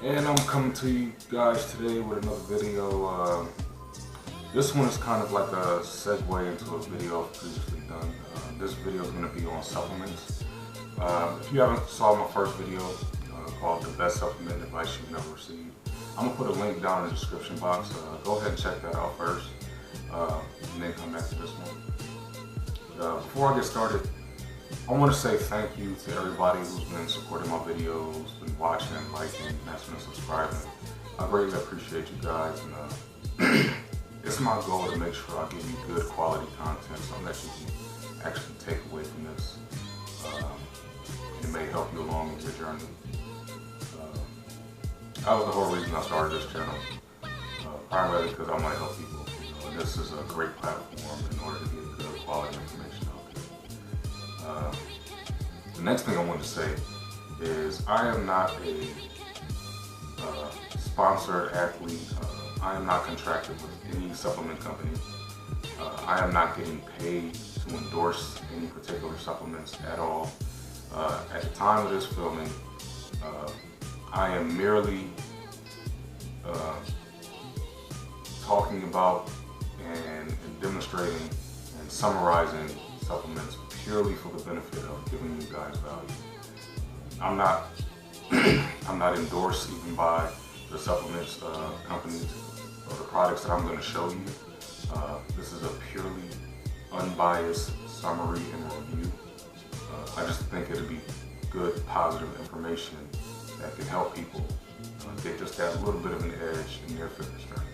And I'm coming to you guys today with another video. This one is kind of like a segue into a video I've previously done. This video is going to be on supplements. If you haven't saw my first video called The Best Supplement Advice You've Never Received, I'm going to put a link down in the description box. Go ahead and check that out first, and then come back to this one. Before I get started, I want to say thank you to everybody who's been supporting my videos, been watching, liking, and has been subscribing. I greatly appreciate you guys, and it's my goal to make sure I give you good quality content, something that you can actually take away from this. It may help you along in your journey. That was the whole reason I started this channel, primarily because I want to help people. And this is a great platform in order to get good quality information out there. The next thing I want to say is I am not a sponsored athlete. I am not contracted with any supplement company. I am not getting paid to endorse any particular supplements at all. At the time of this filming, I am merely talking about and demonstrating and summarizing supplements purely for the benefit of giving you guys value. I'm not endorsed even by the supplements companies or the products that I'm going to show you. This is a purely unbiased summary and review. I just think it'll be good, positive information that can help people get just that little bit of an edge in their fitness journey.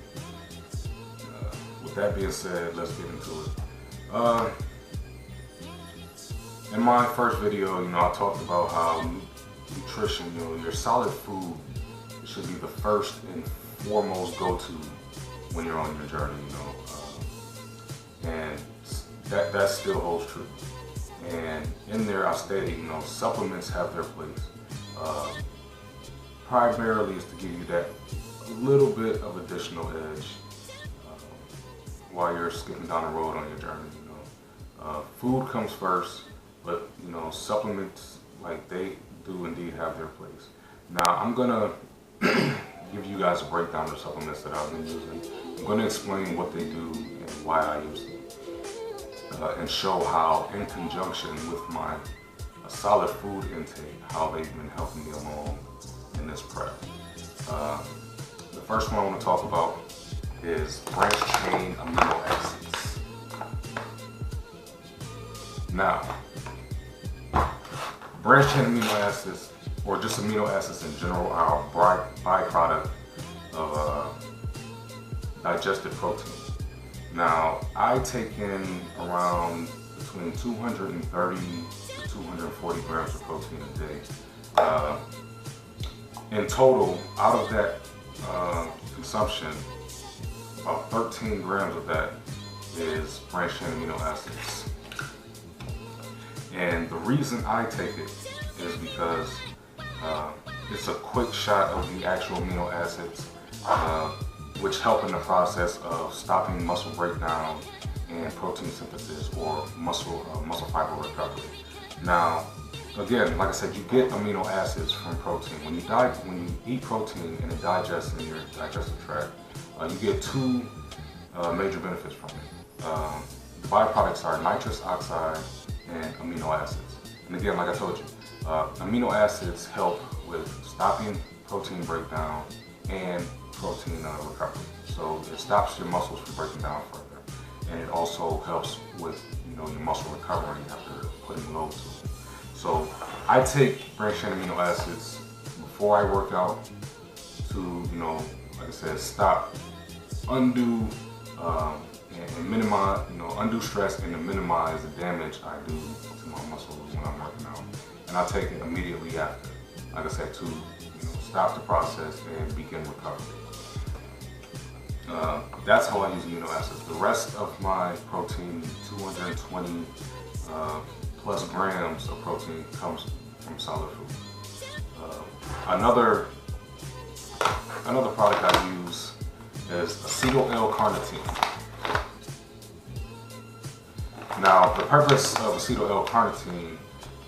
With that being said, let's get into it. In my first video, I talked about how nutrition, your solid food should be the first and foremost go-to when you're on your journey, and that still holds true. And in there I stated, supplements have their place. Primarily is to give you that little bit of additional edge while you're skipping down the road on your journey. Food comes first, but supplements, like, they do indeed have their place. Now I'm gonna give you guys a breakdown of supplements that I've been using. I'm gonna explain what they do and why I use them, and show how, in conjunction with my solid food intake, how they've been helping me along in this prep. The first one I want to talk about is branched chain amino acids. Now, branched chain amino acids, or just amino acids in general, are a byproduct of digested protein. Now, I take in around between 230 to 240 grams of protein a day. In total, out of that consumption, about 13 grams of that is branched chain amino acids. And the reason I take it is because it's a quick shot of the actual amino acids, which help in the process of stopping muscle breakdown and protein synthesis, or muscle fiber recovery. Now, again, like I said, you get amino acids from protein. When you eat protein and it digests in your digestive tract, you get two major benefits from it. The byproducts are nitrous oxide and amino acids. And again, like I told you, amino acids help with stopping protein breakdown and protein recovery. So it stops your muscles from breaking down further. And it also helps with your muscle recovery after putting load to it. So I take branched chain amino acids before I work out to, like I said, stop undue and minimize, undue stress, and to minimize the damage I do to my muscles when I'm working out. And I take it immediately after, like I said, to stop the process and begin recovery. That's how I use amino acids. The rest of my protein, 220 plus grams of protein, comes from solid food. Another product I use is acetyl L-carnitine. Now, the purpose of acetyl L-carnitine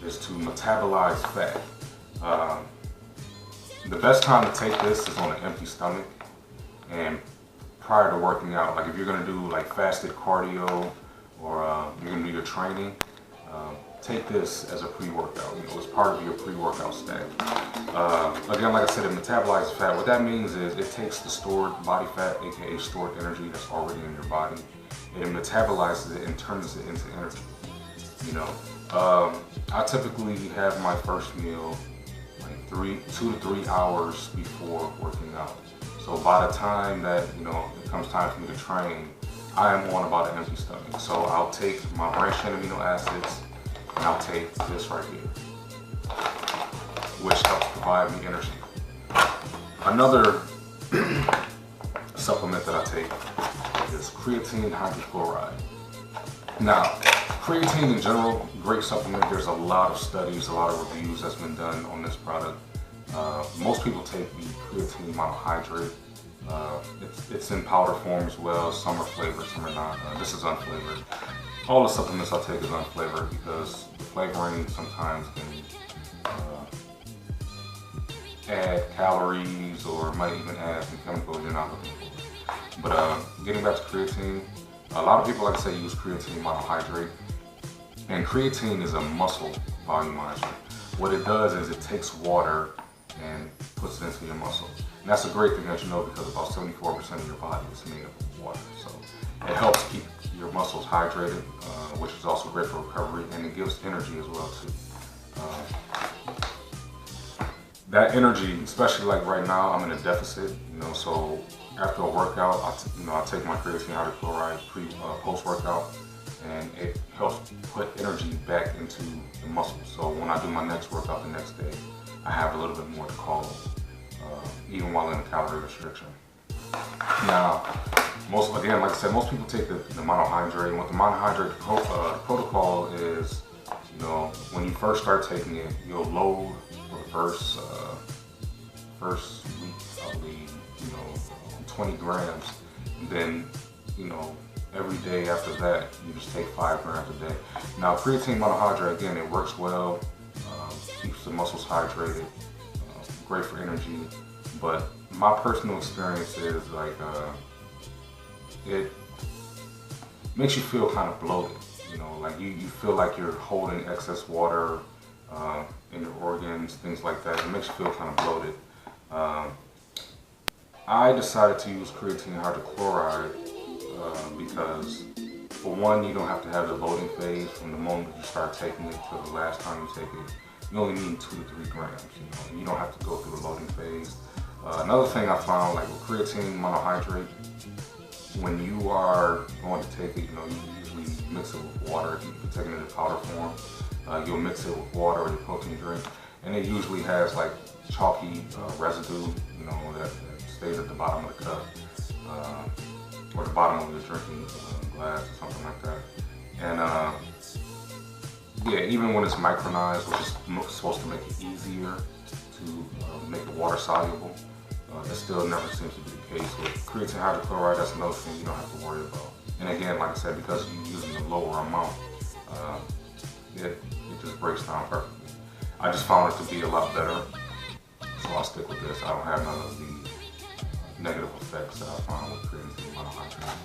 is to metabolize fat. The best time to take this is on an empty stomach and prior to working out. Like if you're gonna do like fasted cardio or you're gonna do your training, take this as a pre-workout. You know, it's part of your pre-workout stack. Again, like I said, it metabolizes fat. What that means is it takes the stored body fat, aka stored energy that's already in your body, and it metabolizes it and turns it into energy. You know, I typically have my first meal like 2 to 3 hours before working out. So by the time that, you know, it comes time for me to train, I am on about an empty stomach. So I'll take my branched chain amino acids and I'll take this right here, which helps provide me energy. Another supplement that I take is creatine hydrochloride. Now, creatine in general, great supplement. There's a lot of studies, a lot of reviews that's been done on this product. Most people take the creatine monohydrate. It's in powder form as well. Some are flavored, some are not. This is unflavored. All the supplements I take is unflavored because the flavoring sometimes can add calories or might even add some chemicals you're not looking for. But getting back to creatine, a lot of people, like I say, use creatine monohydrate. And creatine is a muscle volumizer. What it does is it takes water and puts it into your muscle. And that's a great thing that you know because about 74% of your body is made up of water. So it helps keep your muscles hydrated, which is also great for recovery, and it gives energy as well too. That energy, especially like right now, I'm in a deficit, you know, so after a workout, I take my creatine hydrochloride post-workout, and it helps put energy back into the muscles. So when I do my next workout the next day, I have a little bit more to call on, even while in a calorie restriction. Now, again, like I said, most people take the monohydrate, and what the monohydrate protocol is, you know, when you first start taking it, you'll load for the first week, I believe, you know, 20 grams, and then, you know, every day after that, you just take 5 grams a day. Now, creatine monohydrate, again, it works well, keeps the muscles hydrated, great for energy, but my personal experience is like, it makes you feel kind of bloated, you know, like you feel like you're holding excess water in your organs, things like that. It makes you feel kind of bloated. I decided to use creatine hydrochloride because, for one, you don't have to have the loading phase from the moment you start taking it to the last time you take it. You only need 2 to 3 grams, you know, and you don't have to go through the loading phase. Another thing I found, like with creatine monohydrate, when you are going to take it, you know, you usually mix it with water. If you're taking it in powder form, you'll mix it with water or your protein drink, and it usually has like chalky residue, you know, that stays at the bottom of the cup or the bottom of the drinking glass or something like that. And yeah, even when it's micronized, which is supposed to make it easier to make it water soluble, it still never seems to be the case. With creatine hydrochloride, that's another thing you don't have to worry about. And again, like I said, because you're using a lower amount, it just breaks down perfectly. I just found it to be a lot better, so I'll stick with this. I don't have none of the negative effects that I found with creatine monohydrate.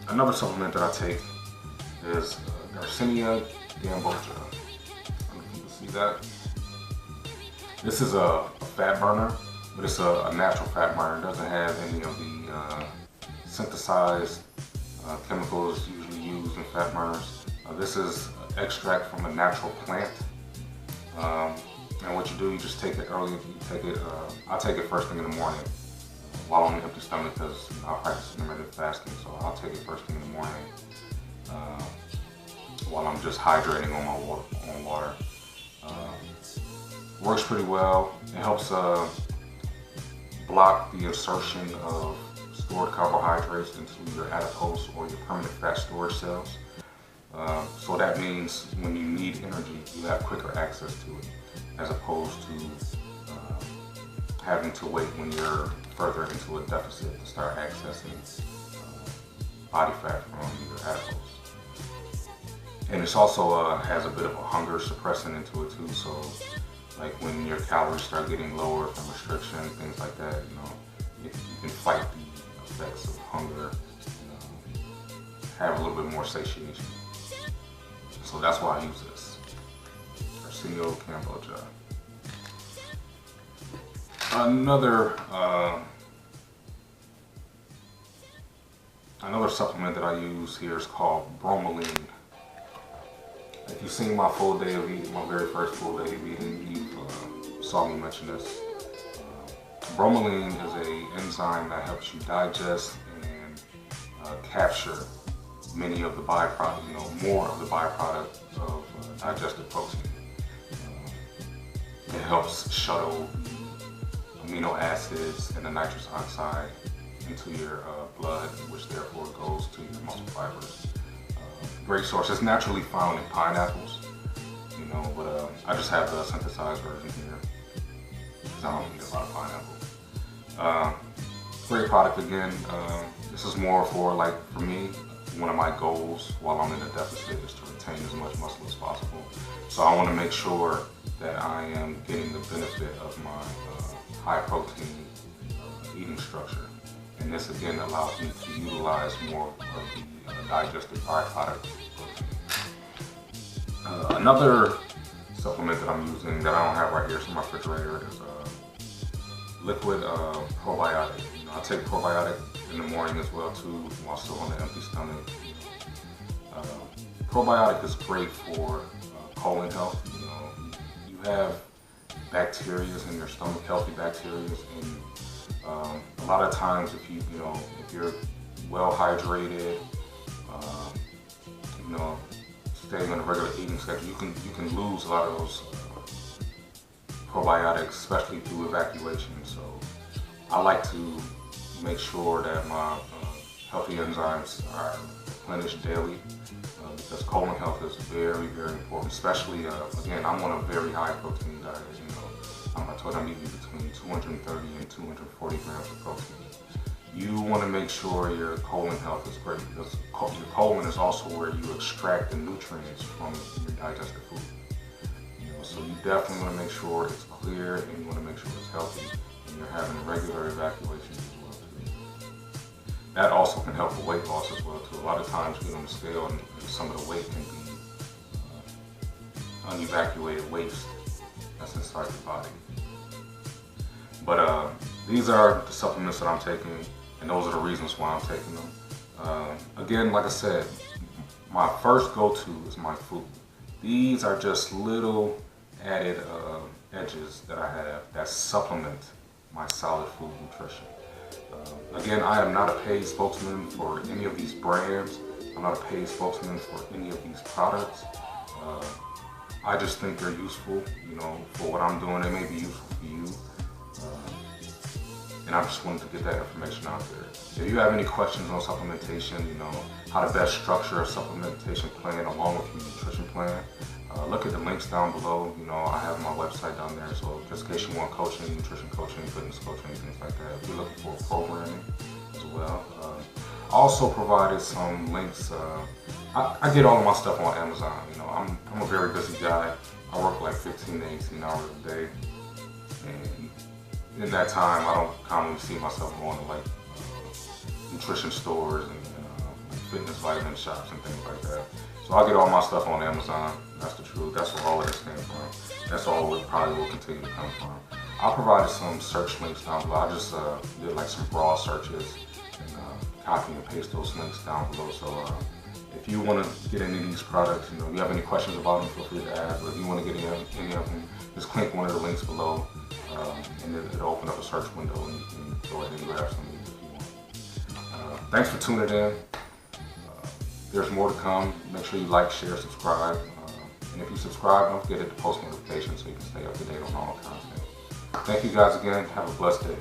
Another supplement that I take is Garcinia gamboja. I don't know if you can see that. This is a fat burner, but it's a natural fat burner. It doesn't have any of the synthesized chemicals usually used in fat burners. This is extract from a natural plant. And what you do, you just take it early. You take it. I take it first thing in the morning while on an empty stomach because I practice intermittent fasting. So I'll take it first thing in the morning while I'm just hydrating on my water. Works pretty well. It helps block the insertion of stored carbohydrates into your adipose or your permanent fat storage cells. So that means when you need energy, you have quicker access to it, as opposed to having to wait when you're further into a deficit to start accessing body fat from your adipose. And it's also has a bit of a hunger suppressant into it too, so like when your calories start getting lower from restriction, things like that, you know, you can fight the effects of hunger, have a little bit more satiation. So that's why I use this. Arsenio Cambogia. Another supplement that I use here is called bromelain. If you've seen my full day of eating, my very first full day of eating, you saw me mention this. Bromelain is an enzyme that helps you digest and capture many of the byproducts, you know, more of the byproduct of digested protein. It helps shuttle amino acids and the nitrous oxide into your blood, which therefore goes to your muscle fibers. Great source. It's naturally found in pineapples, you know, but I just have the synthesized version here because I don't eat a lot of pineapple. Great product again. This is more for, like, for me, one of my goals while I'm in a deficit is to retain as much muscle as possible. So I want to make sure that I am getting the benefit of my high protein eating structure. And this again allows me to utilize more of the digested byproduct protein. Another supplement that I'm using that I don't have right here, it's in my refrigerator, is liquid probiotic. You know, I take probiotic in the morning as well too, while still on an empty stomach. Probiotic is great for colon health. You know, you have bacteria in your stomach, healthy bacteria, and a lot of times if you're well hydrated, you know, staying on a regular eating schedule, you can lose a lot of those probiotics, especially through evacuation. So I like to make sure that my healthy enzymes are replenished daily because colon health is very, very important. Especially again, I'm on a very high protein diet. You know, I told you I'm eating between 230 and 240 grams of protein. You want to make sure your colon health is great because your colon is also where you extract the nutrients from your digested food. You know, so you definitely want to make sure it's clear and you want to make sure it's healthy and you're having regular evacuations as well too. That also can help with weight loss as well too. A lot of times you get on the scale and some of the weight can be unevacuated waste that's inside your body. But these are the supplements that I'm taking, and those are the reasons why I'm taking them. Again, like I said, my first go-to is my food. These are just little added edges that I have that supplement my solid food nutrition. Again, I am not a paid spokesman for any of these brands. I'm not a paid spokesman for any of these products. I just think they're useful, you know, for what I'm doing. They may be useful for you. And I just wanted to get that information out there. If you have any questions on supplementation, you know, how to best structure a supplementation plan along with your nutrition plan, look at the links down below. You know, I have my website down there, so just in case you want coaching, nutrition coaching, fitness coaching, things like that. If you're looking for programming as well. I also provided some links. I get all of my stuff on Amazon. You know, I'm a very busy guy. I work like 15 to 18 hours a day. And in that time, I don't commonly see myself going to like nutrition stores and fitness vitamin shops and things like that. So I get all my stuff on Amazon. That's the truth. That's where all of this came from. That's all it probably will continue to come from. I provided some search links down below. I just did like some broad searches and copy and paste those links down below. So if you want to get any of these products, you know, if you have any questions about them, feel free to ask. Or if you want to get any of them, just click one of the links below. And it'll open up a search window and you can go ahead and grab some of these if you want. Thanks for tuning in. There's more to come. Make sure you like, share, subscribe. And if you subscribe, don't forget to hit the post notifications so you can stay up to date on all content. Thank you guys again. Have a blessed day.